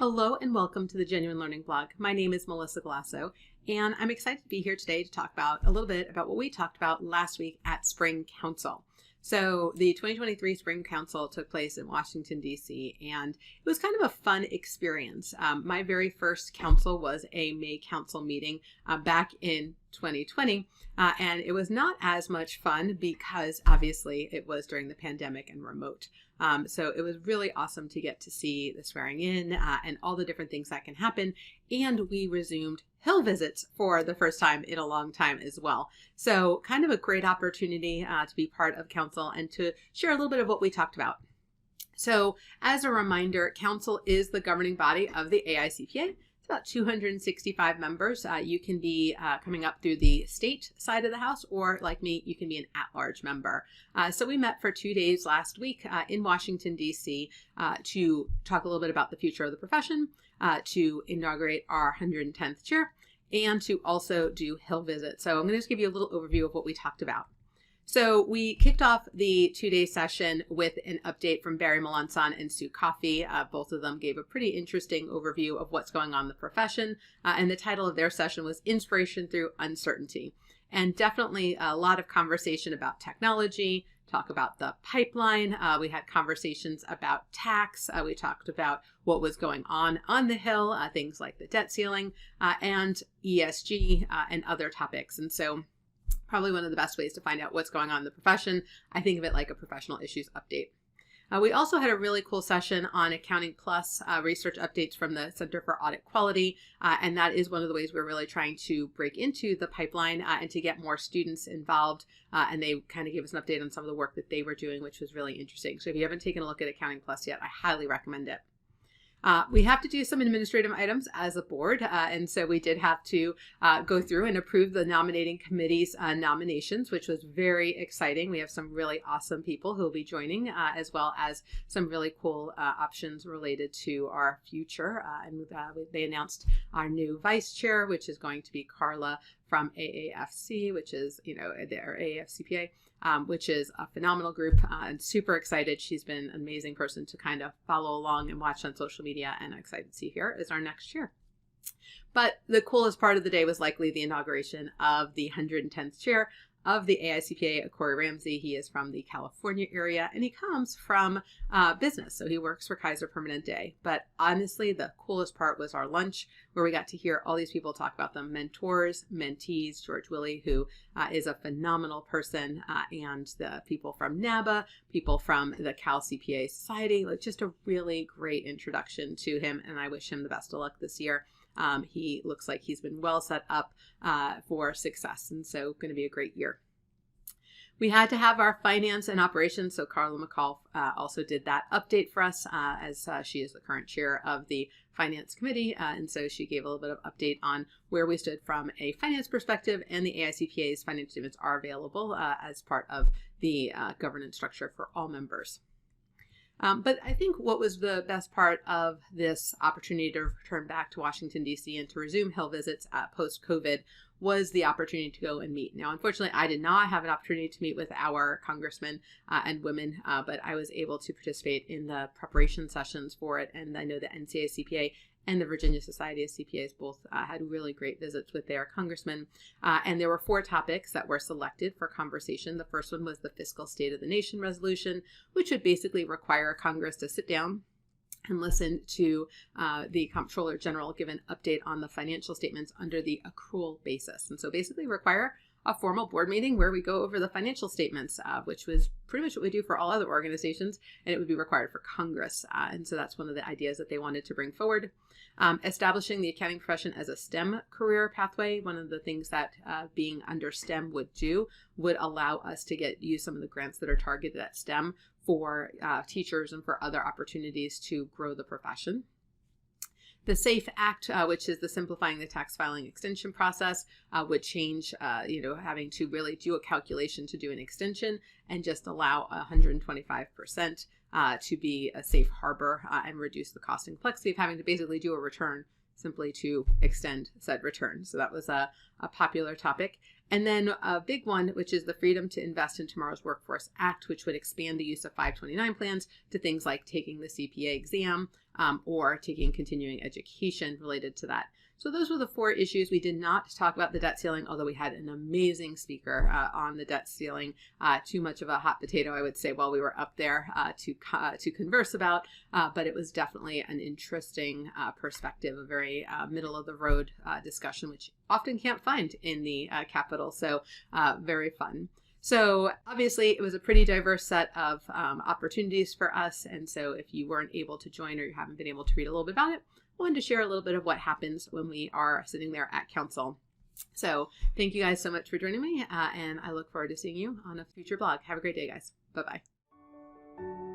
Hello and welcome to the Genuine Learning Blog. My name is Melissa Glasso, and I'm excited to be here today to talk about a little bit about what we talked about last week at Spring Council. So the 2023 Spring Council took place in Washington, D.C., and it was kind of a fun experience. My very first council was a May council meeting back in 2020, and it was not as much fun because obviously it was during the pandemic and remote. So it was really awesome to get to see the swearing in and all the different things that can happen. And we resumed hill visits for the first time in a long time as well. So kind of a great opportunity to be part of council and to share a little bit of what we talked about. So as a reminder, council is the governing body of the AICPA. About 265 members. You can be coming up through the state side of the house, or like me, you can be an at-large member. So we met for 2 days last week in Washington, D.C. To talk a little bit about the future of the profession, to inaugurate our 110th chair, and to also do hill visits. So I'm going to just give you a little overview of what we talked about. So we kicked off the 2-day session with an update from Barry Melanson and Sue Coffey. Both of them gave a pretty interesting overview of what's going on in the profession. And the title of their session was Inspiration Through Uncertainty. And definitely a lot of conversation about technology, talk about the pipeline. We had conversations about tax. We talked about what was going on the Hill, things like the debt ceiling and ESG and other topics. And so probably one of the best ways to find out what's going on in the profession. I think of it like a professional issues update. We also had a really cool session on Accounting Plus research updates from the Center for Audit Quality. And that is one of the ways we're really trying to break into the pipeline and to get more students involved. And they kind of gave us an update on some of the work that they were doing, which was really interesting. So if you haven't taken a look at Accounting Plus yet, I highly recommend it. We have to do some administrative items as a board, and so we did have to go through and approve the nominating committee's nominations, which was very exciting. We have some really awesome people who will be joining, as well as some really cool options related to our future. And they announced our new vice chair, which is going to be Carla from AAFC, which is, their AICPA. Which is a phenomenal group and super excited. She's been an amazing person to kind of follow along and watch on social media, and I'm excited to see her as our next chair. But the coolest part of the day was likely the inauguration of the 110th chair of the AICPA, Corey Ramsey. He is from the California area and he comes from business. So he works for Kaiser Permanente. But honestly, the coolest part was our lunch where we got to hear all these people talk about them, mentors, mentees, George Willey, who is a phenomenal person, and the people from NABA, people from the Cal CPA Society. Like, just a really great introduction to him. And I wish him the best of luck this year. He looks like he's been well set up for success, and so going to be a great year. We had to have our finance and operations, so Carla McCall also did that update for us as she is the current chair of the finance committee, and so she gave a little bit of update on where we stood from a finance perspective, and the AICPA's finance statements are available as part of the governance structure for all members. But I think what was the best part of this opportunity to return back to Washington, D.C. and to resume hill visits post-COVID was the opportunity to go and meet. Now, unfortunately, I did not have an opportunity to meet with our congressmen and women, but I was able to participate in the preparation sessions for it. And I know the NCACPA and the Virginia Society of CPAs both had really great visits with their congressmen. And there were 4 topics that were selected for conversation. The first one was the Fiscal State of the Nation resolution, which would basically require Congress to sit down and listen to the Comptroller General give an update on the financial statements under the accrual basis. And so basically require a formal board meeting where we go over the financial statements, which was pretty much what we do for all other organizations, and it would be required for Congress. And so that's one of the ideas that they wanted to bring forward. Establishing the accounting profession as a STEM career pathway. One of the things that being under STEM would do would allow us to use some of the grants that are targeted at STEM for teachers and for other opportunities to grow the profession. The SAFE Act, which is the simplifying the tax filing extension process, would change, having to really do a calculation to do an extension and just allow 125% to be a safe harbor and reduce the cost and complexity of having to basically do a return simply to extend said return. So that was a popular topic. And then a big one, which is the Freedom to Invest in Tomorrow's Workforce Act, which would expand the use of 529 plans to things like taking the CPA exam or taking continuing education related to that. So those were the 4 issues. We did not talk about the debt ceiling, although we had an amazing speaker on the debt ceiling. Too much of a hot potato, I would say, while we were up there to converse about, but it was definitely an interesting perspective, a very middle-of-the-road discussion, which often can't find in the Capitol, so very fun. So obviously it was a pretty diverse set of opportunities for us, and so if you weren't able to join or you haven't been able to read a little bit about it, I wanted to share a little bit of what happens when we are sitting there at council. So thank you guys so much for joining me, and I look forward to seeing you on a future blog. Have a great day, guys. Bye-bye.